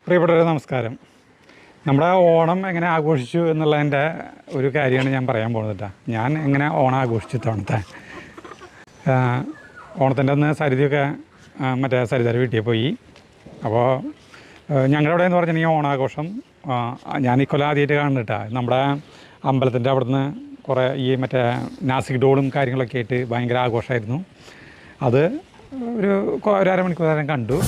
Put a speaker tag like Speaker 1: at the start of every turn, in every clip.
Speaker 1: പ്രിയപ്പെട്ടവരെ നമസ്കാരം. നമ്മുടെ ഓണം എങ്ങനെ ആഘോഷിച്ചു എന്നുള്ളതിൻ്റെ ഒരു കാര്യമാണ് ഞാൻ പറയാൻ പോകുന്നത് കേട്ടോ. ഞാൻ എങ്ങനെ ഓണം ആഘോഷിച്ചു തവണത്തെ ഓണത്തിൻ്റെ അന്ന് സരിതയൊക്കെ മറ്റേ സരിതയുടെ വീട്ടിൽ പോയി. അപ്പോൾ ഞങ്ങളുടെ അവിടെ എന്ന് പറഞ്ഞിട്ടുണ്ടെങ്കിൽ ഓണാഘോഷം ഞാൻ ഈ കൊല്ലം ആദ്യമായിട്ട് കാണുന്നത് കേട്ടോ. നമ്മുടെ അമ്പലത്തിൻ്റെ അവിടെ നിന്ന് കുറേ ഈ മറ്റേ നാസിക് ഡോളും കാര്യങ്ങളൊക്കെ ആയിട്ട് ഭയങ്കര ആഘോഷമായിരുന്നു. അത് ഒരു അരമണിക്കൂർ നേരം കണ്ടു.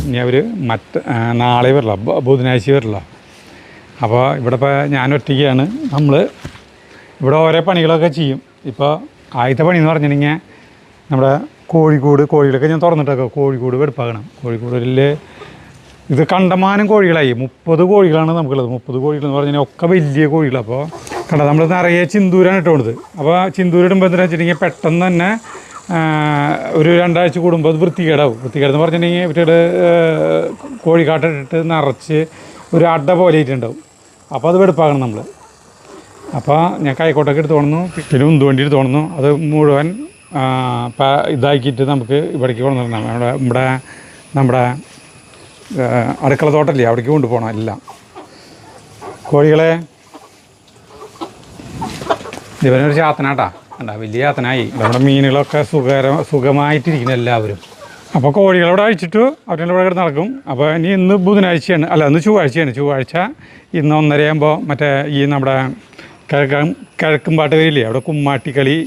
Speaker 1: ഇനി അവർ നാളെ വരില്ല, ബുധനാഴ്ച വരില്ല. അപ്പോൾ ഇവിടെ ഇപ്പോൾ ഞാൻ ഒറ്റയ്ക്കാണ്. നമ്മൾ ഇവിടെ ഓരോ പണികളൊക്കെ ചെയ്യും. ഇപ്പോൾ ആദ്യത്തെ പണി എന്ന് പറഞ്ഞിട്ടുണ്ടെങ്കിൽ നമ്മുടെ കോഴികളൊക്കെ ഞാൻ തുറന്നിട്ടൊക്കെ കോഴിക്കൂട് വെടുപ്പാക്കണം. കോഴിക്കൂടിൽ ഇത് കണ്ടമാനം കോഴികളായി 30 കോഴികളാണ് നമുക്കുള്ളത്. 30 കോഴികൾ എന്ന് പറഞ്ഞാൽ ഒക്കെ വലിയ കോഴികൾ. അപ്പോൾ കണ്ട നമ്മൾ നിറയെ ചിന്തൂരാണ് ഇട്ടുകൊണ്ടത്. അപ്പോൾ ചിന്തൂരിടുമ്പോൾ എന്താണെന്ന് വെച്ചിട്ടുണ്ടെങ്കിൽ പെട്ടെന്ന് തന്നെ ഒരു 2 ആഴ്ച കൂടുമ്പോൾ അത് വൃത്തികേടാവും. വൃത്തികേടെന്ന് പറഞ്ഞിട്ടുണ്ടെങ്കിൽ ഇവരുടെ കോഴിക്കാട്ടിട്ട് നിറച്ച് ഒരു അട പോലെ ആയിട്ടുണ്ടാവും. അപ്പോൾ അത് വെടുപ്പാക്കണം നമ്മൾ. അപ്പോൾ ഞാൻ കൈക്കോട്ടൊക്കെ എടുത്ത് തോന്നുന്നു, പിന്നെ ഉന്തുവണ്ടി എടുത്ത് തോന്നുന്നു. അത് മുഴുവൻ ഇതാക്കിയിട്ട് നമുക്ക് ഇവിടേക്ക് കൊണ്ടുവരണം. ഇവിടെ നമ്മുടെ അടുക്കള തോട്ടമില്ലേ, അവിടേക്ക് കൊണ്ടുപോകണം എല്ലാം. കോഴികളെ ഇവനൊരു ചാത്തനാട്ടാ കണ്ടാ, വലിയ യാതനായി. നമ്മുടെ മീനുകളൊക്കെ സുഖമായിട്ടിരിക്കുന്നു എല്ലാവരും. അപ്പോൾ കോഴികളോട് അഴിച്ചിട്ട് അവരുടെ ഇവിടെ കിടന്ന് നടക്കും. അപ്പോൾ ഇന്ന് ബുധനാഴ്ചയാണ്, ഇന്ന് ചൊവ്വാഴ്ചയാണ്. ചൊവ്വാഴ്ച ഇന്ന് 1:30 ആകുമ്പോൾ മറ്റേ ഈ നമ്മുടെ കിഴക്കുംപാട്ട് വരില്ലേ, അവിടെ കുമ്മാട്ടിക്കളി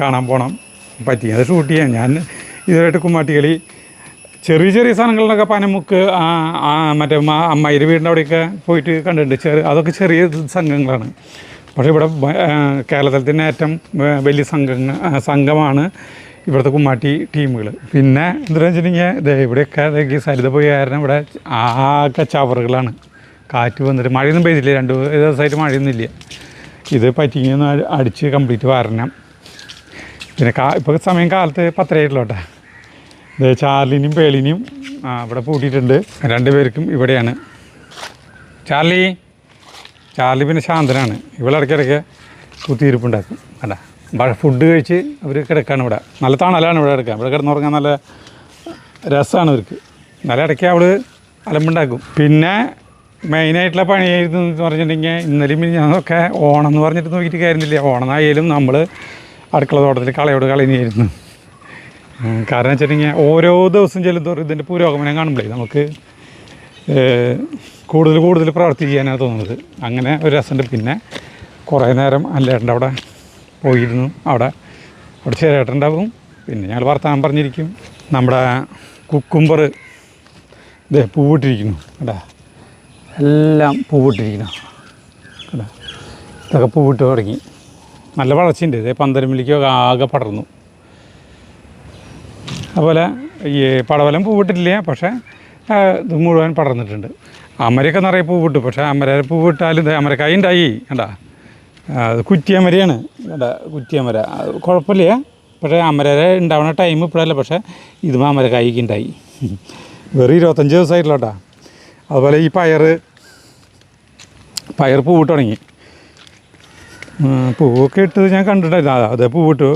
Speaker 1: കാണാൻ പോകണം. അത് ഷൂട്ട് ചെയ്യാൻ ഞാൻ ഇതുവരെയായിട്ട് കുമ്മാട്ടിക്കളി ചെറിയ സാധനങ്ങളിലൊക്കെ പനമുക്ക് മറ്റേ അമ്മായിയുടെ വീടിൻ്റെ അവിടെയൊക്കെ പോയിട്ട് കണ്ടിട്ടുണ്ട്. അതൊക്കെ ചെറിയ സംഘങ്ങളാണ്. പക്ഷേ ഇവിടെ കേരളത്തിലെ ഏറ്റവും വലിയ സംഘമാണ് ഇവിടുത്തെ കുമ്മാട്ടി ടീമുകൾ. പിന്നെ എന്താണെന്ന് വെച്ചിട്ടുണ്ടെങ്കിൽ ഇവിടെയൊക്കെ സരിത പോയി കാരണം ഇവിടെ ആകെ ചവറുകളാണ്. കാറ്റ് വന്നിട്ട് മഴയൊന്നും പെയ്തില്ല, 2 ദിവസമായിട്ട് മഴയൊന്നുമില്ല. ഇത് പറ്റിങ്ങൊന്ന് അടിച്ച് കംപ്ലീറ്റ് വരണം. പിന്നെ ഇപ്പോൾ സമയം കാലത്ത് 10:30 ആയിട്ടുള്ളൂ കേട്ടോ. ചാർലിനെയും പേളിനെയും ഇവിടെ പൂട്ടിയിട്ടുണ്ട്. 2 പേർക്കും ഇവിടെയാണ്. ചാർലി പിന്നെ ശാന്തനാണ്. ഇവളിടയ്ക്കിടയ്ക്ക് കുത്തിയിരിപ്പുണ്ടാക്കും. അല്ല ഫുഡ് കഴിച്ച് അവർ കിടക്കാണ് ഇവിടെ. നല്ല തണലാണ് ഇവിടെ കിടക്കുക. ഇവിടെ കിടന്നുറങ്ങാൻ നല്ല രസമാണ് ഇവർക്ക്. നല്ല ഇടയ്ക്ക് അവൾ അലമ്പുണ്ടാക്കും. പിന്നെ മെയിനായിട്ടുള്ള പണിയായിരുന്നു എന്ന് പറഞ്ഞിട്ടുണ്ടെങ്കിൽ ഇന്നലെയും ഞങ്ങളൊക്കെ ഓണം എന്ന് പറഞ്ഞിട്ട് നോക്കിയിട്ട് കാര്യമില്ല. ഓണമെന്നായാലും നമ്മൾ അടുക്കള തോട്ടത്തിൽ കളയുന്നതായിരുന്നു. കാരണം വെച്ചിട്ടുണ്ടെങ്കിൽ ഓരോ ദിവസം ചെല്ലുന്തോറും ഇതിൻ്റെ പുരോഗമനം കാണുമ്പോഴേ നമുക്ക് കൂടുതൽ പ്രവർത്തിക്കാനാണ് തോന്നുന്നത്. അങ്ങനെ ഒരു രസമുണ്ട്. പിന്നെ കുറേ നേരം അല്ലേട്ടൻ്റെ അവിടെ പോയിരുന്നു. അവിടെ ചേട്ടനുണ്ടാവും. പിന്നെ ഞങ്ങൾ വർത്തമാനം പറഞ്ഞിരിക്കും. നമ്മുടെ കുക്കുംബർ പൂവിട്ടിരിക്കുന്നു കേട്ടാ, എല്ലാം പൂവിട്ടിരിക്കുന്നു കേട്ടാ. ഇതൊക്കെ പൂവിട്ട് തുടങ്ങി. നല്ല വളർച്ചയുണ്ട്. 12 മില്ലിക്കൊക്കെ ആകെ പടർന്നു. അതുപോലെ ഈ പടവലം പൂവിട്ടിട്ടില്ല, പക്ഷേ ഇത് മുഴുവൻ പടർന്നിട്ടുണ്ട്. അമരയൊക്കെ നിറയെ പൂവിട്ടു. പക്ഷേ പൂവിട്ടാലും അമരക്കായ ഉണ്ടായി കണ്ടാ. അത് കുറ്റിയമരയാണ് കേട്ടാ, കുറ്റിയമര. കുഴപ്പമില്ല. പക്ഷേ അമര ഉണ്ടാവുന്ന ടൈം ഇപ്പോഴല്ല. പക്ഷേ ഇതും അമരക്കായ്ക്ക് ഉണ്ടായി. വെറും 25 ദിവസമായിട്ടുള്ള കേട്ടോ. അതുപോലെ ഈ പയർ പൂവിട്ട് തുടങ്ങി. പൂവൊക്കെ ഇട്ടത് ഞാൻ കണ്ടിട്ടായിരുന്നു. അതേ പൂവിട്ടു.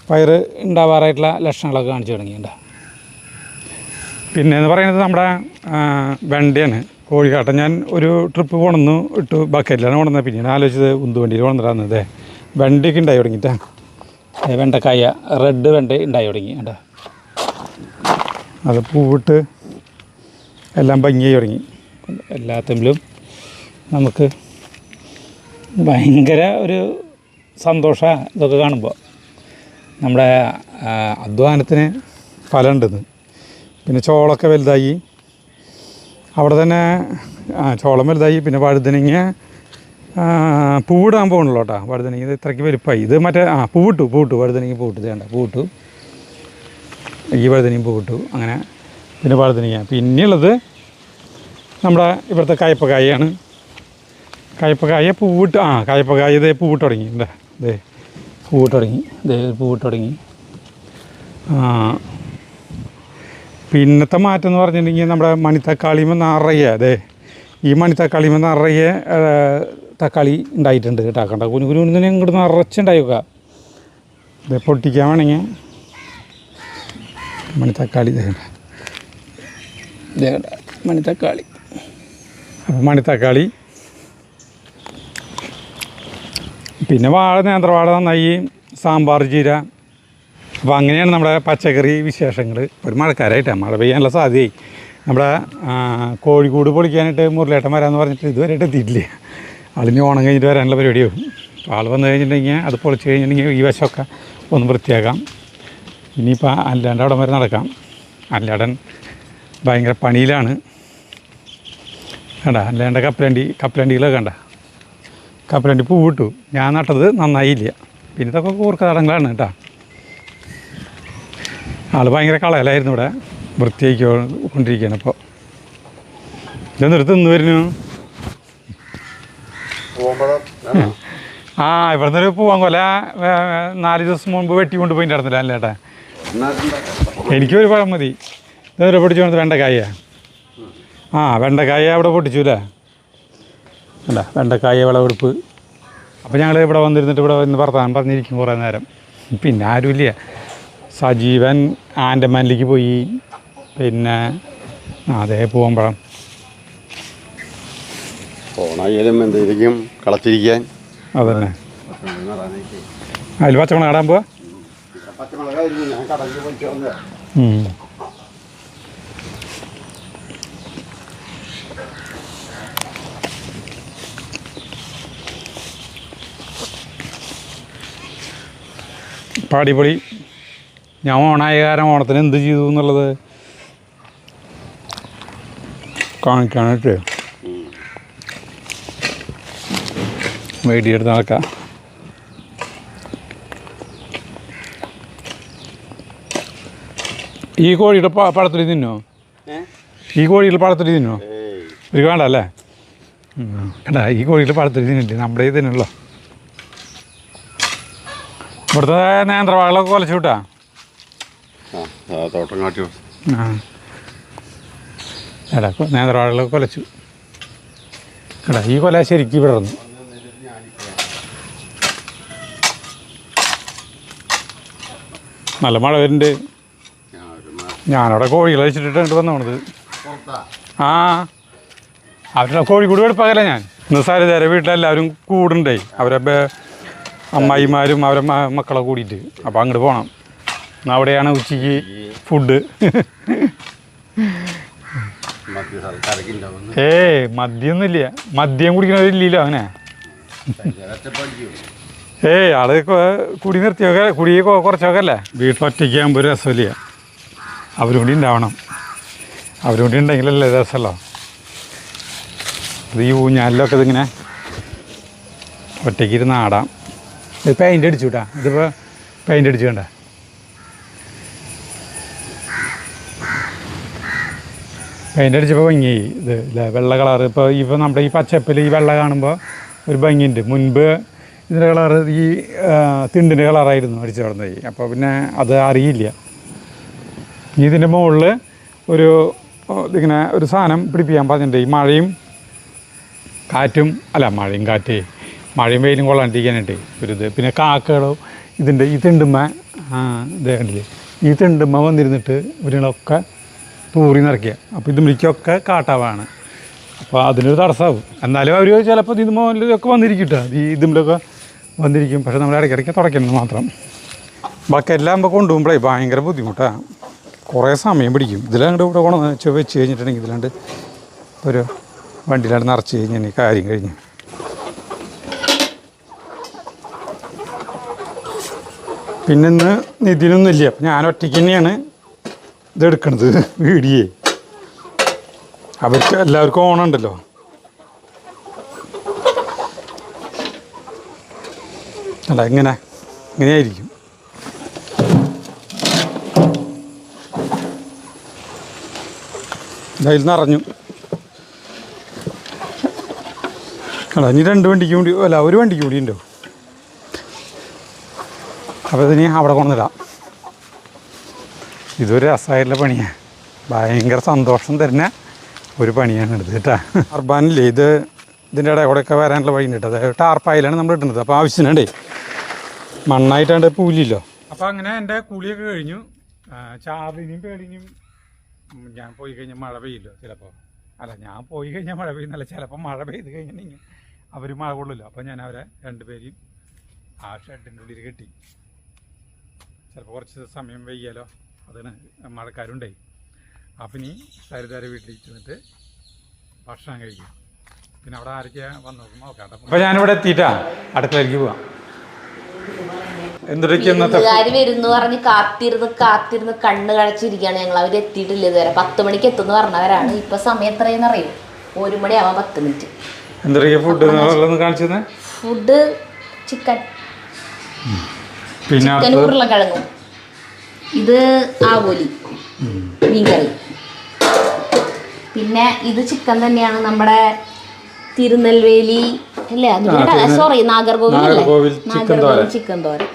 Speaker 1: പയർ ഉണ്ടാവാറായിട്ടുള്ള ലക്ഷണങ്ങളൊക്കെ കാണിച്ചു തുടങ്ങിയിട്ടുണ്ടാ. പിന്നെയെന്ന് പറയുന്നത് നമ്മുടെ വെണ്ടയാണ്. കോഴിക്കാട്ടം ഞാൻ ഒരു ട്രിപ്പ് കൊണ്ടുവന്നു ഇട്ടു. ബക്കറ്റിലാണ് കൊണ്ടുവന്നത്. പിന്നീട് ആലോചിച്ചത് ഉന്തുവണ്ടിയിൽ കൊണ്ടുവന്നിട്ടാണ്. വെണ്ടയൊക്കെ ഉണ്ടായി തുടങ്ങിയിട്ടാ. വെണ്ടക്കായ റെഡ് വെണ്ട ഉണ്ടായി തുടങ്ങി കേട്ടോ. അത് പൂവിട്ട് എല്ലാം ഭംഗിയായി തുടങ്ങി. എല്ലാത്തിലും നമുക്ക് ഭയങ്കര ഒരു സന്തോഷമാണ് ഇതൊക്കെ കാണുമ്പോൾ. നമ്മുടെ അധ്വാനത്തിന് ഫലമുണ്ടെന്ന്. പിന്നെ ചോളമൊക്കെ വലുതായി. അവിടെ തന്നെ ചോളം വലുതായി. പിന്നെ വഴുതനങ്ങ പൂവിടാൻ പോകണല്ലോ കേട്ടോ. വഴുതനങ്ങ ഇത് ഇത്രയ്ക്ക് വലുപ്പമായി. ഇത് മറ്റേ പൂവിട്ടു വഴുതനങ്ങ പൂവിട്ടു. വേണ്ട പൂവിട്ടു. ഈ വഴുതനയും പൂവിട്ടു. അങ്ങനെ പിന്നെ വഴുതനങ്ങ. പിന്നെയുള്ളത് നമ്മുടെ ഇവിടുത്തെ കയ്പ്പക്കായാണ്. കയ്പക്കായ പൂവിട്ട് കയ്പക്കായ ഇതേ പൂവിട്ട് തുടങ്ങി എന്താ ഇതേ പൂവിട്ട് തുടങ്ങി ഇതേ പൂവിട്ട് തുടങ്ങി. പിന്നത്തെ മാറ്റം എന്ന് പറഞ്ഞിട്ടുണ്ടെങ്കിൽ നമ്മുടെ മണിത്തക്കാളിമ നിറയെ അതെ ഈ മണിത്തക്കാളിമ നിറയെ തക്കാളി ഉണ്ടായിട്ടുണ്ട് കേട്ടോ. കണ്ട കുനു കുനു തന്നെ ഇങ്ങോട്ട് നിറച്ചുണ്ടായിക്കുക. ഇത് പൊട്ടിക്കാൻ വേണമെങ്കിൽ മണിത്തക്കാളി ഇതേ മണിത്തക്കാളി. അപ്പോൾ മണിത്തക്കാളി പിന്നെ വാഴ നേന്ത്രവാഴ നന്നായി സാമ്പാർ ചീര. അപ്പോൾ അങ്ങനെയാണ് നമ്മുടെ പച്ചക്കറി വിശേഷങ്ങൾ. ഒരു മഴക്കാരായിട്ടാണ് മഴ പെയ്യാനുള്ള സാധ്യതയായി. നമ്മുടെ കോഴിക്കോട് പൊളിക്കാനായിട്ട് മുരളേട്ടൻ വരാമെന്ന് പറഞ്ഞിട്ട് ഇതുവരെയായിട്ട് എത്തിയിട്ടില്ല. ആളിന് ഓണം കഴിഞ്ഞിട്ട് വരാനുള്ള പരിപാടിയാവും. അപ്പോൾ ആൾ വന്നു കഴിഞ്ഞിട്ടുണ്ടെങ്കിൽ അത് പൊളിച്ച് കഴിഞ്ഞിട്ടുണ്ടെങ്കിൽ ഈ വശമൊക്കെ ഒന്ന് വൃത്തിയാക്കാം. ഇനിയിപ്പോൾ അല്ലാണ്ട് അവിടെ വരെ നടക്കാം. അല്ലാടൻ ഭയങ്കര പണിയിലാണ്. കണ്ട അല്ലാണ്ട് കപ്പലണ്ടികളൊക്കെ കണ്ട കപ്പലണ്ടി പൂവിട്ടു. ഞാൻ നട്ടത് നന്നായില്ല. പിന്നെ ഇതൊക്കെ കൂർക്ക തടങ്ങളാണ് കേട്ടോ. ആൾ ഭയങ്കര കളയലായിരുന്നു ഇവിടെ വൃത്തിയാക്കിക്കൊണ്ടിരിക്കുകയാണ്. അപ്പോൾ ഇതെന്നിടത്ത് നിന്ന് വരുന്നു. ഇവിടുന്ന് ഒരു പൂവാൻ കൊല 4 ദിവസം മുമ്പ് വെട്ടി കൊണ്ട് പോയിട്ടുണ്ടായിരുന്നില്ല അല്ലേ ഏട്ടാ? എനിക്കൊരു പഴം മതി. ഇതെവിടെ പൊട്ടിച്ചു വന്നത്? വെണ്ടക്കായ. വെണ്ടക്കായ അവിടെ പൊട്ടിച്ചു അല്ലേ? അല്ല വെണ്ടക്കായ വിളവെടുപ്പ്. അപ്പോൾ ഞങ്ങൾ ഇവിടെ വന്നിരുന്നിട്ട് ഇവിടെ വന്ന് വർത്താനം പറഞ്ഞിരിക്കും കുറേ നേരം. പിന്നെ ആരുമില്ല. സജീവൻ ആൻഡമാനിലേക്ക് പോയി. പിന്നെ അതേ പൂവമ്പഴം
Speaker 2: ഓണായാലും എന്തെങ്കിലും കളച്ചിരിക്കാൻ.
Speaker 1: അതന്നെ. അതിൽ പച്ചമുളക് നടാൻ പോവാ. പാടിപ്പൊളി. ഞാൻ ഓണായ കാരണം ഓണത്തിന് എന്ത് ചെയ്തു എന്നുള്ളത് കാണിക്കാനായിട്ട് വേടിയെടുത്ത് നടക്കാം. ഈ കോഴിയുടെ പഴത്തൊലി തിന്നോ? ഈ കോഴിയുടെ പഴത്തൊലി തിന്നോ? ഒരു വേണ്ട അല്ലേ? കേട്ടാ ഈ കോഴിയുടെ പഴത്തൊലി തിന്നിട്ട് നമ്മുടെ ഇത് തന്നെയല്ലോ. ഇവിടുത്തെ നേന്ത്രവാഴകളൊക്കെ കൊലച്ചു വിട്ടാ. എടാ നേന്ത്രവാഴകളൊക്കെ കൊലച്ചു. എടാ ഈ കൊല ശരിക്കും വിടർന്നു. നല്ല മഴ വരുന്നുണ്ട്. ഞാനവിടെ കോഴികളെ വെച്ചിട്ടിട്ട് വന്നോണത്. അവരുടെ കോഴിക്കൂട് വെടുപ്പാകല ഞാൻ. ഇന്ന് സരിതേരെ വീട്ടിലെല്ലാവരും കൂടുണ്ടേ. അവരെ അമ്മായിമാരും അവരെ മക്കളെ കൂടിയിട്ട്. അപ്പോൾ അങ്ങോട്ട് പോകണം. അവിടെയാണ് ഉച്ചയ്ക്ക് ഫുഡ്. മദ്യമൊന്നുമില്ല. മദ്യം കുടിക്കണവരില്ലല്ലോ അങ്ങനെ. ആള് കുടി നിർത്തിയൊക്കെ കുടി കുറച്ചൊക്കെ അല്ലേ. വീട്ടിലൊറ്റയ്ക്കാകുമ്പോൾ ഒരു രസമില്ല. അവരുകൂടി ഉണ്ടാവണം. അവരുകൂടി ഉണ്ടെങ്കിലല്ലേ രസമല്ലോ. ഇത് ഈ ഊഞ്ഞാലിലൊക്കെ ഇതിങ്ങനെ ഒറ്റയ്ക്ക് ഇരുന്ന് ആടാം. ഇത് പെയിൻ്റ് അടിച്ചു കേട്ടാ. ഇതിപ്പോൾ പെയിൻ്റ് അടിച്ചു വേണ്ട. പെയിൻ്റ് അടിച്ചപ്പോൾ ഭംഗി. ഇത് ഇല്ലേ വെള്ള കളറ്. ഇപ്പോൾ നമ്മുടെ ഈ പച്ചപ്പിൽ ഈ വെള്ള കാണുമ്പോൾ ഒരു ഭംഗിയുണ്ട്. മുൻപ് ഇതിൻ്റെ കളറ് ഈ തിണ്ടിൻ്റെ കളറായിരുന്നു അടിച്ചു കിടന്നത്. അപ്പോൾ പിന്നെ അത് അറിയില്ല. ഇതിൻ്റെ മുകളിൽ ഒരു ഇതിങ്ങനെ ഒരു സാധനം പിടിപ്പിക്കാൻ പറഞ്ഞിട്ടുണ്ട്. ഈ മഴയും കാറ്റും മഴയും കാറ്റ് മഴയും വെയിലും കൊള്ളാണ്ടിരിക്കാനായിട്ട് ഒരിത്. പിന്നെ കാക്കകളോ ഇതിൻ്റെ ഈ തിണ്ടുമ്മ ഇതേ കണ്ടില്ലേ, ഈ തിണ്ടുമ്മ വന്നിരുന്നിട്ട് ഇവരുകളൊക്കെ തൂറി നിറയ്ക്കുക. അപ്പോൾ ഇത് മിക്കൊക്കെ കാട്ടാവാണ്. അപ്പോൾ അതിനൊരു തടസ്സമാവും. എന്നാലും അവർ ചിലപ്പോൾ ഇത് മുകളിലൊക്കെ വന്നിരിക്കും കേട്ടോ. ഈ ഇതിലൊക്കെ വന്നിരിക്കും. പക്ഷേ നമ്മൾ ഇടയ്ക്കിടയ്ക്ക് തുടയ്ക്കുന്നത് മാത്രം. ബക്കറ്റിലാകുമ്പോൾ കൊണ്ടുപോകുമ്പോഴേ ഭയങ്കര ബുദ്ധിമുട്ടാണ്. കുറേ സമയം പിടിക്കും. ഇതിലാണ്ട് ഇവിടെ കൊണ്ടുവന്ന് വെച്ച് കഴിഞ്ഞിട്ടുണ്ടെങ്കിൽ ഇതിലാണ്ട് ഒരു വണ്ടിയിലാണ്ട് നിറച്ച് കഴിഞ്ഞാൽ ഈ കാര്യം കഴിഞ്ഞു. പിന്നെ ഇന്ന് നിതിനൊന്നുമില്ല. അപ്പം ഞാൻ ഒറ്റയ്ക്ക് തന്നെയാണ് ഇതെടുക്കണത് വീഡിയോ. അവർക്ക് എല്ലാവർക്കും ഓണമുണ്ടല്ലോ. അല്ല ഇങ്ങനെയായിരിക്കും. ഇതിൽ നിറഞ്ഞു. അല്ല ഇനി 2 വണ്ടിക്ക് കൂടി അല്ല 1 വണ്ടിക്ക് കൂടി ഉണ്ടോ. അപ്പോൾ ഇതിനി അവിടെ കൊണ്ടുവന്നിടാം. ഇതൊരു രസമായിട്ടുള്ള പണിയാണ്, ഭയങ്കര സന്തോഷം തരുന്ന ഒരു പണിയാണ് ഇത് കേട്ടോ. അർബാനില്ലേ ഇത് ഇതിൻ്റെ ഇടയിൽ കൂടെയൊക്കെ വരാനുള്ള വഴി ഉണ്ട് കേട്ടോ. അതായത് ടാർപ്പായിലാണ് നമ്മൾ ഇടുന്നത്. അപ്പോൾ ആവശ്യത്തിനുണ്ടേ മണ്ണായിട്ടാണ്ട് പൂലില്ലോ. അപ്പോൾ അങ്ങനെ എൻ്റെ കുളിയൊക്കെ കഴിഞ്ഞു. ചാറിനും പേടിനും ഞാൻ പോയി കഴിഞ്ഞാൽ മഴ പെയ്യില്ലോ ചിലപ്പോൾ. അല്ല ഞാൻ പോയി കഴിഞ്ഞാൽ മഴ പെയ്യുന്നല്ല, ചിലപ്പോൾ മഴ പെയ്ത് കഴിഞ്ഞിട്ടുണ്ടെങ്കിൽ അവർ മഴ കൊള്ളില്ല. അപ്പോൾ ഞാൻ അവരെ 2 പേരെയും ആ ഷെഡിൻ്റെ ഉള്ളിൽ കെട്ടി. ചിലപ്പോൾ കുറച്ച് സമയം വെയ്യാലോ, അതിന് മഴക്കാരുണ്ടായി. അപ്പം ഇനി സരിതാരെ വീട്ടിലേക്ക് ചെന്നിട്ട് ഭക്ഷണം കഴിക്കും. പിന്നെ അവിടെ ആരൊക്കെയാണ് വന്നു നോക്കാം. അപ്പോൾ ഞാനിവിടെ എത്തിയിട്ടാ അടുക്കളയിലേക്ക് പോവാം.
Speaker 3: വീട്ടുകാര് വരുന്നു പറഞ്ഞ് കാത്തിരുന്ന് കണ്ണ് കഴിച്ചിരിക്കുകയാണ് ഞങ്ങൾ. അവർ എത്തിയിട്ടില്ല ഇതുവരെ. 10 മണിക്ക് എത്തുന്നു പറഞ്ഞവരാണ്. ഇപ്പൊ സമയം എത്രയെന്ന് അറിയും? 1 മണിയാവാൻ 10 മിനിറ്റ്. ഫുഡ് ചിക്കൻ, ചിക്കൻ ഉരുളക്കിഴങ്ങും, ഇത് ആവോലി മീൻകറി. പിന്നെ ഇത് ചിക്കൻ തന്നെയാണ്, നമ്മുടെ തിരുനെൽവേലി അല്ലേ, സോറി നാഗർകോവിൽ ചിക്കൻ തോരൻ.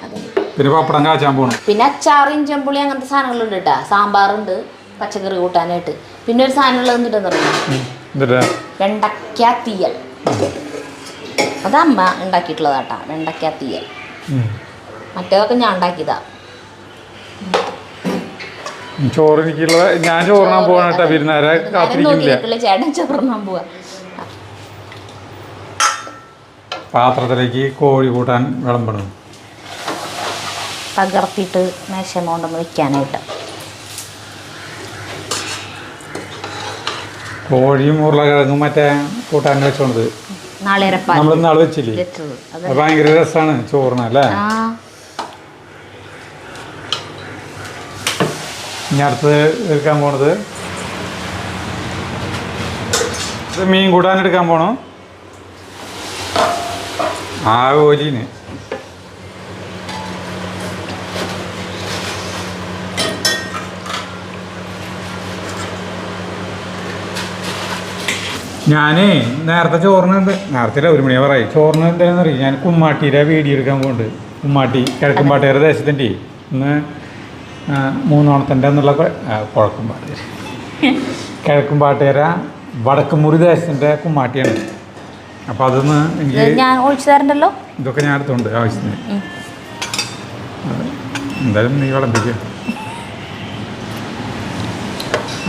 Speaker 1: പിന്നെ പപ്പടം കാച്ചാൻ പോകണം.
Speaker 3: പിന്നെ അച്ചാറും ചെമ്പുളി അങ്ങനത്തെ സാധനങ്ങളുണ്ട് കേട്ടാ. സാമ്പാറുണ്ട്, പച്ചക്കറി കൂട്ടാനായിട്ട്. പിന്നെ ഒരു സാധനമുള്ളത് എന്തിട്ടെന്ന് അറിയാം, വെണ്ടയ്ക്ക തീയൽ. അത് അമ്മ ഉണ്ടാക്കിയിട്ടുള്ളതാട്ടാ, വെണ്ടയ്ക്ക തീയൽ. മറ്റേതൊക്കെ ഞാൻ ഉണ്ടാക്കിയതാ.
Speaker 1: ചോറിനുള്ള ഞാൻ ചോറിനാൻ പോകണ
Speaker 3: ചേട്ടൻ ചോറിനാൻ പോവാ.
Speaker 1: പാത്രത്തിലേക്ക് കോഴി കൂട്ടാൻ വിളമ്പണം,
Speaker 3: പകർത്തിയിട്ട് മേശമ കൊണ്ടൊന്ന് വെക്കാനായിട്ട്.
Speaker 1: കോഴിയും ഉരുളക്കിഴങ്ങും മറ്റേ കൂട്ടാൻ വെച്ചോണ്ട് നമ്മൾ നാളെ വെച്ചില്ലേ, ഭയങ്കര രസമാണ് ചോറിനല്ലേ. ഇനി അടുത്ത് എടുക്കാൻ പോണത് മീൻ കൂട്ടാൻ എടുക്കാൻ പോണോ. ആ ഓലീന് ഞാനേ നേരത്തെ ചോറിനുണ്ട്, നേരത്തെ 1 മണി പറയും ചോറിന് എന്താണെന്ന് അറിയാം. ഞാൻ കുമ്മാട്ടിയുടെ വീഡിയോ എടുക്കാൻ പോകുന്നുണ്ട്. കുമ്മാട്ടി കിഴക്കുംപാട്ടേര ദേശത്തിൻ്റെ ഇന്ന് 3 ഓണത്തിൻ്റെ എന്നുള്ള കുഴക്കുംപാട്ടേര കിഴക്കുംപാട്ടേര വടക്കുമുറി ദേശത്തിൻ്റെ കുമ്മാട്ടിയാണ്. അപ്പം അതൊന്ന് എനിക്ക്
Speaker 3: ഞാൻ ഒഴിച്ചു തരണ്ടല്ലോ.
Speaker 1: ഇതൊക്കെ ഞാൻ എടുത്തുണ്ട് ആവശ്യത്തിന്. എന്തായാലും നീ വിളമ്പിക്കുക.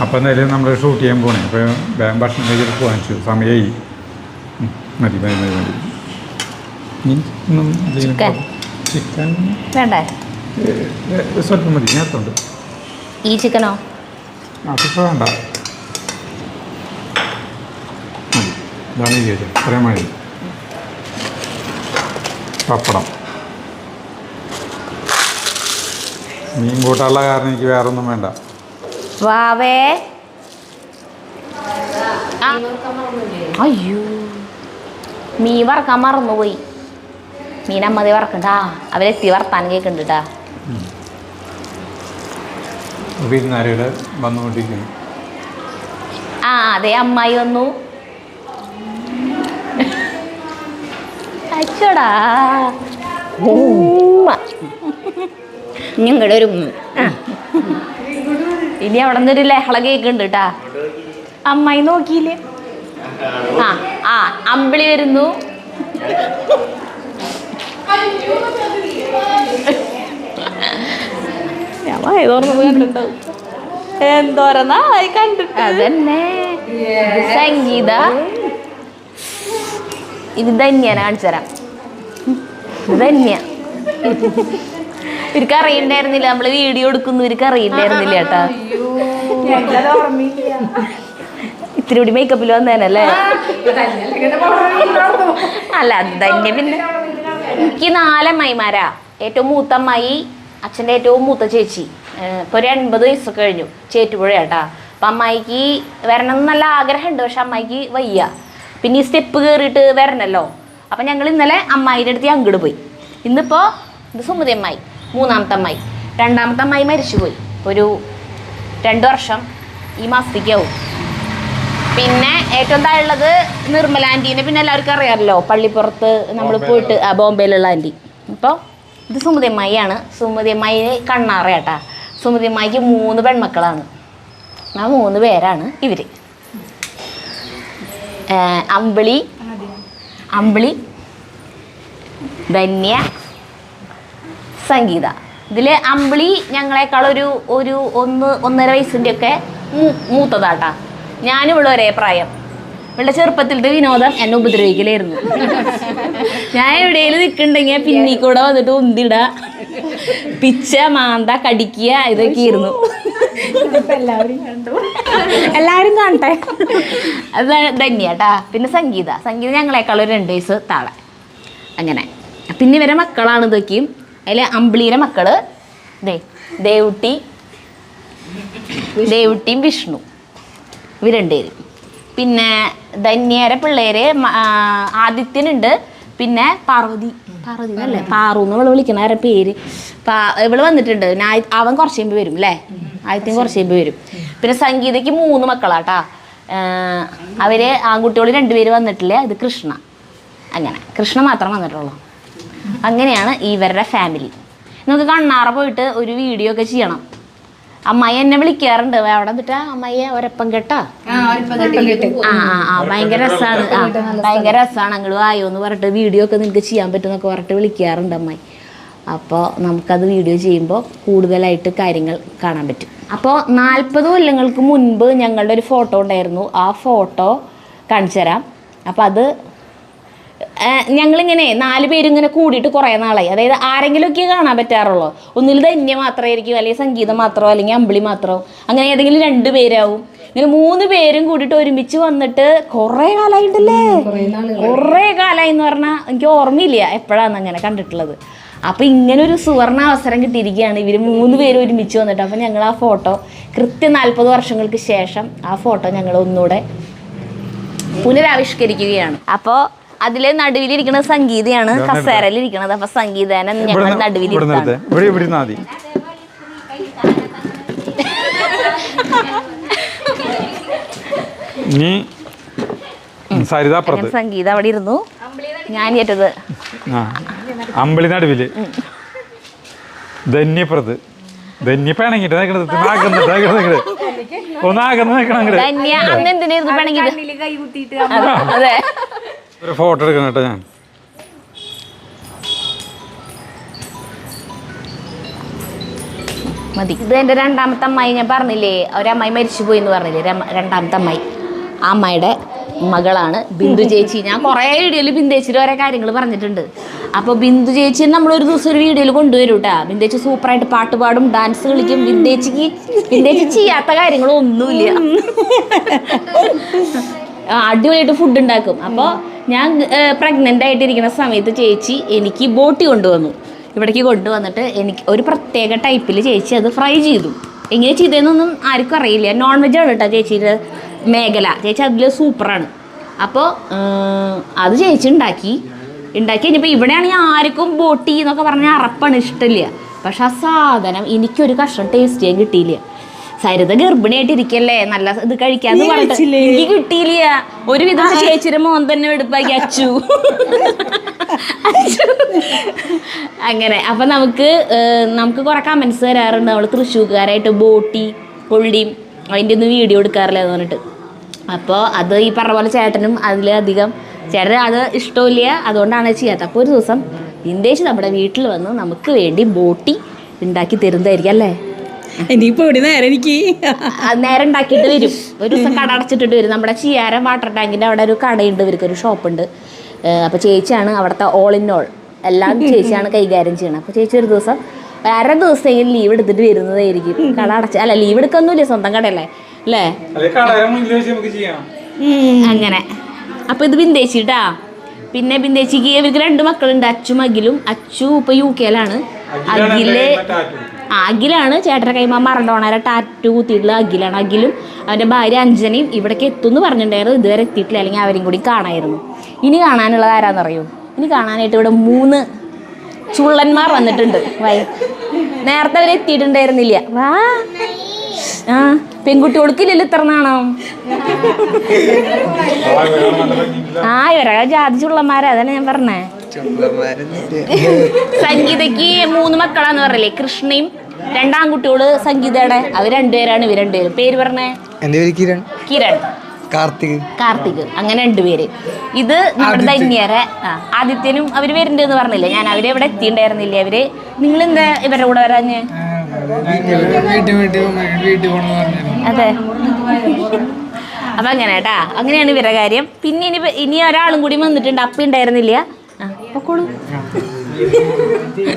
Speaker 1: അപ്പം എന്തായാലും നമ്മൾ ഷൂട്ട് ചെയ്യാൻ പോകണേ. അപ്പോൾ വേഗം ഭക്ഷണം കഴിച്ചിട്ട് പോകാൻ സമയമായി. മതി മതി മതി മതി. ചിക്കൻ
Speaker 3: വേണ്ടേ?
Speaker 1: സ്വല്പം മതി, ഞാൻ എടുത്തുണ്ട്.
Speaker 3: ഈ ചിക്കനോ?
Speaker 1: അതിപ്പോൾ വേണ്ട, ഇതാണ് ഈ ചേച്ചി ഇത്രയും മതി. പപ്പടം, മീൻ കൂട്ടാനുള്ള കാരണം എനിക്ക് വേറെ ഒന്നും വേണ്ട.
Speaker 3: വാവേ അയ്യോ, മീൻ വറക്കാൻ മറന്നുപോയി. മീൻ അമ്മതി വറക്കണ്ടാ, അവരെത്തി വറത്താൻ കേൾക്കുന്നുണ്ടാ.
Speaker 1: വിരുന്നാരുടെ വന്നുകൊണ്ടിരിക്കുന്നു.
Speaker 3: ആ അതെ, അമ്മായി വന്നു. അച്ചോടാ ഞങ്ങളുടെ ഒരു ഇനി അവിടെ നിന്നൊരു ലഹള കേൾക്കുന്നുണ്ട് കേട്ടാ. അമ്മായി നോക്കിയില്ലേ? ആ ആ അമ്പിളി വരുന്നു. ഞാൻ വായതോർന്നത് കണ്ടിട്ടുണ്ടാവും. എന്തോരന്നായി കണ്ടിട്ട്. അതന്നെ സംഗീത. ഇത് ധന്യാണ് കാണിച്ചു തരാം. ധന്യ ഇവർക്ക് അറിയണ്ടായിരുന്നില്ല, നമ്മള് വീഡിയോ എടുക്കുന്നു. ഇവർക്ക് അറിയണ്ടായിരുന്നില്ല കേട്ടാ. ഇത്തിരി കൂടി മേക്കപ്പിൽ വന്നേനല്ലേ. അല്ല ധന്യ പിന്നെ എനിക്ക് 4 അമ്മായിമാരാ. ഏറ്റവും മൂത്ത അമ്മായി, അച്ഛൻ്റെ ഏറ്റവും മൂത്ത ചേച്ചി. ഇപ്പോൾ ഒരു 80 വയസ്സൊക്കെ കഴിഞ്ഞു. ചേറ്റുപുഴ കേട്ടാ. അപ്പം അമ്മായിക്ക് വരണം എന്ന് നല്ല ആഗ്രഹമുണ്ട്, പക്ഷെ അമ്മായിക്ക് വയ്യ. പിന്നെ ഈ സ്റ്റെപ്പ് കയറിയിട്ട് വരണല്ലോ. അപ്പം ഞങ്ങൾ ഇന്നലെ അമ്മായിൻ്റെ അടുത്ത് അങ്ങോട്ട് പോയി. ഇന്നിപ്പോൾ ഇത് സുമതി അമ്മായി, 3ാമത്തെ അമ്മായി. 2ാമത്തെ അമ്മായി മരിച്ചുപോയി. ഒരു 2 വർഷം ഈ മാസത്തേക്കാവും. പിന്നെ ഏറ്റവും താഴെയുള്ളത് നിർമ്മല ആൻറ്റീനെ പിന്നെ എല്ലാവർക്കും അറിയാമല്ലോ, പള്ളിപ്പുറത്ത് നമ്മൾ പോയിട്ട് ബോംബെയിലുള്ള ആൻറ്റി. അപ്പോൾ ഇത് സുമതി അമ്മായിയാണ്. സുമതി അമ്മായി കണ്ണാറയാട്ടാ. സുമതി അമ്മായിക്ക് 3 പെൺമക്കളാണ്. ആ 3 പേരാണ് ഇവർ. അമ്പിളി, ധന്യ, സംഗീത. ഇതിൽ അമ്പിളി ഞങ്ങളെക്കാൾ ഒരു 1.5 വയസ്സിൻ്റെയൊക്കെ മൂത്തതാട്ടാ. ഞാനും ഇവിടെ ഒരേ പ്രായം. ഇവളുടെ ചെറുപ്പത്തിലത്തെ വിനോദം എന്നെ ഉപദ്രവിക്കലായിരുന്നു. ഞാൻ എവിടെയെങ്കിലും നിൽക്കുന്നുണ്ടെങ്കിൽ പിന്നീ കൂടെ വന്നിട്ട് ഉന്തിട, പിച്ച, മാന്ത, കടിക്കുക, ഇതൊക്കെയായിരുന്നു. എല്ലാവരും കാണട്ടെ. അത് ധന്യാട്ടാ. പിന്നെ സംഗീത ഞങ്ങളെക്കാൾ ഒരു 2 വയസ്സ് താഴെ. അങ്ങനെ പിന്നെ ഇവരെ മക്കളാണ് ഇതൊക്കെയും. അതിൽ അമ്പിളിയുടെ മക്കള് ദേവുട്ടിയും വിഷ്ണു, ഇവർ 2 പേര്. പിന്നെ ധന്യയുടെ പിള്ളേര് ആദിത്യനുണ്ട്. പിന്നെ പാർവതി എന്നല്ലേ, പാറു എന്ന് ഇവള് വിളിക്കണ ആരുടെ പേര്. ഇവള് വന്നിട്ടുണ്ട്. അവൻ കുറച്ച് കഴിയുമ്പോൾ വരും അല്ലേ, ആദിത്യൻ കുറച്ച് കഴിയുമ്പോൾ വരും. പിന്നെ സംഗീതയ്ക്ക് 3 മക്കളാട്ടാ. അവര് ആൺകുട്ടികൾ 2 പേര് വന്നിട്ടില്ല. ഇത് കൃഷ്ണ. അങ്ങനെ കൃഷ്ണ മാത്രം വന്നിട്ടുള്ളൂ. അങ്ങനെയാണ് ഇവരുടെ ഫാമിലി. നമുക്ക് കണ്ണാറ പോയിട്ട് ഒരു വീഡിയോ ഒക്കെ ചെയ്യണം. അമ്മായി എന്നെ വിളിക്കാറുണ്ട്. അവിടെ എന്നിട്ടാ അമ്മായി ഒരപ്പം കേട്ടാ, ഭയങ്കര രസമാണ്, ഭയങ്കര രസമാണ്, അങ്ങോട്ട് വായോ എന്ന് പറഞ്ഞിട്ട് വീഡിയോ ഒക്കെ നിങ്ങൾക്ക് ചെയ്യാൻ പറ്റുമെന്നൊക്കെ പറഞ്ഞിട്ട് വിളിക്കാറുണ്ട് അമ്മായി. അപ്പോൾ നമുക്കത് വീഡിയോ ചെയ്യുമ്പോൾ കൂടുതലായിട്ട് കാര്യങ്ങൾ കാണാൻ പറ്റും. അപ്പോൾ 40 കൊല്ലങ്ങൾക്ക് മുൻപ് ഞങ്ങളുടെ ഒരു ഫോട്ടോ ഉണ്ടായിരുന്നു. ആ ഫോട്ടോ കാണിച്ചു തരാം. അപ്പോൾ അത് ഞങ്ങളിങ്ങനെ 4 പേരും ഇങ്ങനെ കൂടിയിട്ട് കുറേ നാളായി. അതായത് ആരെങ്കിലുമൊക്കെ കാണാൻ പറ്റാറുള്ളൂ. ഒന്നിൽ ധന്യ മാത്രമായിരിക്കും, അല്ലെങ്കിൽ സംഗീതം മാത്രമോ, അല്ലെങ്കിൽ അമ്പിളി മാത്രമോ, അങ്ങനെ ഏതെങ്കിലും 2 പേരാവും. ഇങ്ങനെ 3 പേരും കൂടിയിട്ട് ഒരുമിച്ച് വന്നിട്ട് കുറേ കാലമായിട്ടല്ലേ, കുറേ കാലമായി എന്ന് പറഞ്ഞാൽ എനിക്ക് ഓർമ്മയില്ല എപ്പോഴാണ് അങ്ങനെ കണ്ടിട്ടുള്ളത്. അപ്പോൾ ഇങ്ങനൊരു സുവർണ അവസരം കിട്ടിയിരിക്കുകയാണ്. ഇവർ 3 പേരും ഒരുമിച്ച് വന്നിട്ട്. അപ്പോൾ ഞങ്ങൾ ആ ഫോട്ടോ കൃത്യം 40 വർഷങ്ങൾക്ക് ശേഷം ആ ഫോട്ടോ ഞങ്ങൾ ഒന്നുകൂടെ പുനരാവിഷ്കരിക്കുകയാണ്. അപ്പോൾ അതിലെ നടുവിലിരിക്കുന്ന സംഗീതയാണ് കസേരയിലിരിക്കുന്നത്. അപ്പൊ സംഗീതനെ ഞങ്ങൾ നടുവിലിരുത്താണ്. സംഗീത അവിടെ ഇരുന്നു, ഞാൻ ഏറ്റത്
Speaker 1: അമ്പിളി നടുവില്, ധന്യപ്രത് ധന്യ പിണങ്ങിട്ട്
Speaker 3: ധന്യ അന്ന് എന്തിനായിരുന്നു പിണങ്ങിയത്? അതെ,
Speaker 1: ഒരു ഫോട്ടോ എടുക്കണം കേട്ടോ. ഞാൻ
Speaker 3: മതി. ഇത് എൻ്റെ 2ാമത്തെ അമ്മായി. ഞാൻ പറഞ്ഞില്ലേ, ഒരമ്മായി മരിച്ചു പോയി എന്ന് പറഞ്ഞില്ലേ, 2ാമത്തെ അമ്മായി. ആ അമ്മായിയുടെ മകളാണ് ബിന്ദു ചേച്ചി. ഞാൻ കുറേ വീഡിയോയിൽ ബിന്ദു ചേച്ചിയുടെ ഓരോ കാര്യങ്ങൾ പറഞ്ഞിട്ടുണ്ട്. അപ്പോൾ ബിന്ദു ചേച്ചി നമ്മളൊരു ദിവസം ഒരു വീഡിയോയിൽ കൊണ്ടുവരും കേട്ടോ. ബിന്ദു ചേച്ചി സൂപ്പറായിട്ട് പാട്ട് പാടും, ഡാൻസ് കളിക്കും. ബിന്ദു ചേച്ചി ചെയ്യാത്ത കാര്യങ്ങളൊന്നുമില്ല, അടിപൊളിയായിട്ട് ഫുഡ് ഉണ്ടാക്കും. അപ്പോൾ ഞാൻ പ്രഗ്നൻ്റ് ആയിട്ടിരിക്കുന്ന സമയത്ത് ചേച്ചി എനിക്ക് ബോട്ടി കൊണ്ടുവന്നു. ഇവിടേക്ക് കൊണ്ടുവന്നിട്ട് എനിക്ക് ഒരു പ്രത്യേക ടൈപ്പിൽ ചേച്ചി അത് ഫ്രൈ ചെയ്തു. എങ്ങനെ ചെയ്തതെന്നൊന്നും ആർക്കും അറിയില്ല. നോൺ വെജാണ് കേട്ടോ ചേച്ചിയുടെ മേഖല. ചേച്ചി അതിൽ സൂപ്പറാണ്. അപ്പോൾ അത് ചേച്ചി ഉണ്ടാക്കി കഴിഞ്ഞപ്പോൾ ഇവിടെയാണെങ്കിൽ ആർക്കും ബോട്ടി എന്നൊക്കെ പറഞ്ഞാൽ അറപ്പാണ്, ഇഷ്ടമില്ല. പക്ഷെ ആ സാധനം എനിക്കൊരു കഷ്ണം ടേസ്റ്റ് ചെയ്യാൻ കിട്ടിയില്ല. സരിത ഗർഭിണിയായിട്ടിരിക്കല്ലേ, നല്ല ഇത് കഴിക്കാന്ന് പറഞ്ഞിട്ട് എനിക്ക് കിട്ടിയില്ല. ഒരുവിധം ചേച്ചിയുടെ മോൻ തന്നെ വെടുപ്പാക്കി അച്ചു. അങ്ങനെ അപ്പം നമുക്ക് കുറെ കമൻസ് തരാറുണ്ട്. നമ്മൾ തൃശ്ശൂർക്കാരായിട്ട് ബോട്ടി പൊള്ളിയും അതിൻ്റെ ഒന്നും വീഡിയോ എടുക്കാറില്ല എന്ന് പറഞ്ഞിട്ട്. അപ്പോൾ അത് ഈ പറഞ്ഞ പോലെ ചേട്ടനും അതിലധികം ചേട്ടൻ അത് ഇഷ്ടമില്ല, അതുകൊണ്ടാണ് ചെയ്യാത്തത്. അപ്പോൾ ഒരു ദിവസം ഇന്ദേശ് നമ്മുടെ വീട്ടിൽ വന്ന് നമുക്ക് വേണ്ടി ബോട്ടി ഉണ്ടാക്കി തരുന്നതായിരിക്കും അല്ലേ.
Speaker 4: ഇനിയിപ്പോൾ ഇവിടെ
Speaker 3: നേരെ ഉണ്ടാക്കിയിട്ട് വരും. ഒരു ദിവസം കട അടച്ചിട്ടിട്ട് വരും. നമ്മുടെ ചിയാരം വാട്ടർ ടാങ്കിൻ്റെ അവിടെ ഒരു കടയുണ്ട്, ഇവർക്കൊരു ഷോപ്പുണ്ട്. അപ്പോൾ ചേച്ചിയാണ് അവിടുത്തെ ഓൾ ഇൻ ഓൾ, എല്ലാം ചേച്ചിയാണ് കൈകാര്യം ചെയ്യണം. അപ്പോൾ ചേച്ചി ഒരു ദിവസം വേറെ ദിവസമെങ്കിലും ലീവ് എടുത്തിട്ട് വരുന്നതായിരിക്കും. കട അല്ല, ലീവ് എടുക്കൊന്നുമില്ല, സ്വന്തം കടയല്ലേ അല്ലേ. അങ്ങനെ അപ്പോൾ ഇത് ബിന്ദേച്ചിട്ടാ. പിന്നെ ബിന്ദേച്ചിക്ക് ഇവർക്ക് 2 മക്കളുണ്ട്, അച്ചും അഖിലും. അച്ചു ഇപ്പോൾ UK-ലാണ്. അഖിലാണ് ചേട്ടൻ്റെ കൈമ മറഡോണയുടെ ടാറ്റു കുത്തിയിട്ടുള്ള അഖിലാണ്. അഖിലും അവൻ്റെ ഭാര്യ അഞ്ജനയും ഇവിടേക്ക് എത്തുമെന്ന് പറഞ്ഞിട്ടുണ്ടായിരുന്നു. ഇതുവരെ എത്തിയിട്ടില്ല, അല്ലെങ്കിൽ അവരും കൂടി കാണായിരുന്നു. ഇനി കാണാനുള്ളത് ആരാന്നറിയോ? ഇനി കാണാനായിട്ട് ഇവിടെ 3 ചുള്ളന്മാർ വന്നിട്ടുണ്ട്. നേരത്തെ അവർ എത്തിയിട്ടുണ്ടായിരുന്നില്ല. വാ ആ പെൺകുട്ടികൾക്കില്ലല്ലോ ഇത്ര നാണം. ആ ഇവരൊക്കെ ജാതി ചുള്ളന്മാരാ, അതന്നെ ഞാൻ പറഞ്ഞേ. സംഗീതയ്ക്ക് 3 മക്കളാന്ന് പറഞ്ഞില്ലേ, കൃഷ്ണയും 2 ആൺകുട്ടികള് സംഗീതയുടെ. അവർ രണ്ടുപേരാണ്, ഇവർ രണ്ടുപേരും. പേര് പറഞ്ഞേ?
Speaker 4: എന്റെ പേര് കിരൺ.
Speaker 3: കിരൺ,
Speaker 4: കാർത്തിക്,
Speaker 3: അങ്ങനെ 2 പേര്. ഇത് നമ്മുടെ ധന്യരെ. ആദിത്യനും അവര് വരുന്നുണ്ട് പറഞ്ഞില്ലേ, ഞാൻ അവരെ ഇവിടെ എത്തിണ്ടായിരുന്നില്ലേ. അവര് നിങ്ങൾ എന്താ ഇവരുടെ കൂടെ വരാഞ്ഞ്? അതെ, അപ്പൊ അങ്ങനെ കേട്ടാ, അങ്ങനെയാണ് ഇവരുടെ കാര്യം. പിന്നെ ഇനി ഒരാളും കൂടി വന്നിട്ടുണ്ട്, അപ്പ ഉണ്ടായിരുന്നില്ല.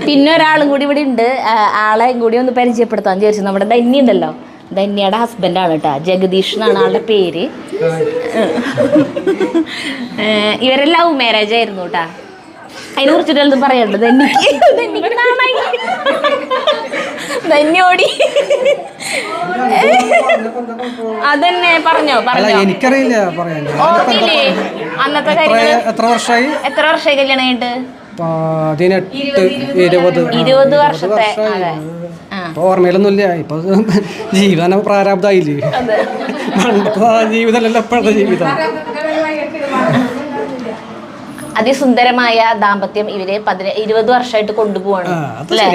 Speaker 3: പിന്നെ ഒരാളും കൂടി ഇവിടെ ഉണ്ട്, ആളെ കൂടി ഒന്ന് പരിചയപ്പെടുത്താൻ വിചാരിച്ചു. നമ്മുടെ ധന്യ ഉണ്ടല്ലോ, ധന്യയുടെ ഹസ്ബൻഡാണ് കേട്ടോ, ജഗദീഷ് എന്നാണ് ആളുടെ പേര്. ഇവരെ ലവ് മാരേജ് ആയിരുന്നു കേട്ടാ. അതിനെ കുറിച്ചിട്ട് പറയണ്ടത് ധന്യോടി. അതന്നെ പറഞ്ഞോ.
Speaker 4: എനിക്കറിയില്ല,
Speaker 3: അന്നത്തെ കാര്യങ്ങൾ. എത്ര വർഷമായി കല്യാണം കഴിഞ്ഞിട്ട്? 20 വർഷത്തെ. അതെ,
Speaker 4: ഓർമ്മയിലൊന്നുമില്ല. ഇപ്പൊ ജീവിതം പ്രാരാബ്ദമായില്ലേ, ജീവിതമല്ലല്ലോ ഇപ്പോഴത്തെ ജീവിതം.
Speaker 3: അതിസുന്ദരമായ ദാമ്പത്യം ഇവര് 20 വർഷമായിട്ട് കൊണ്ടുപോവാണ്.
Speaker 4: അല്ലേ?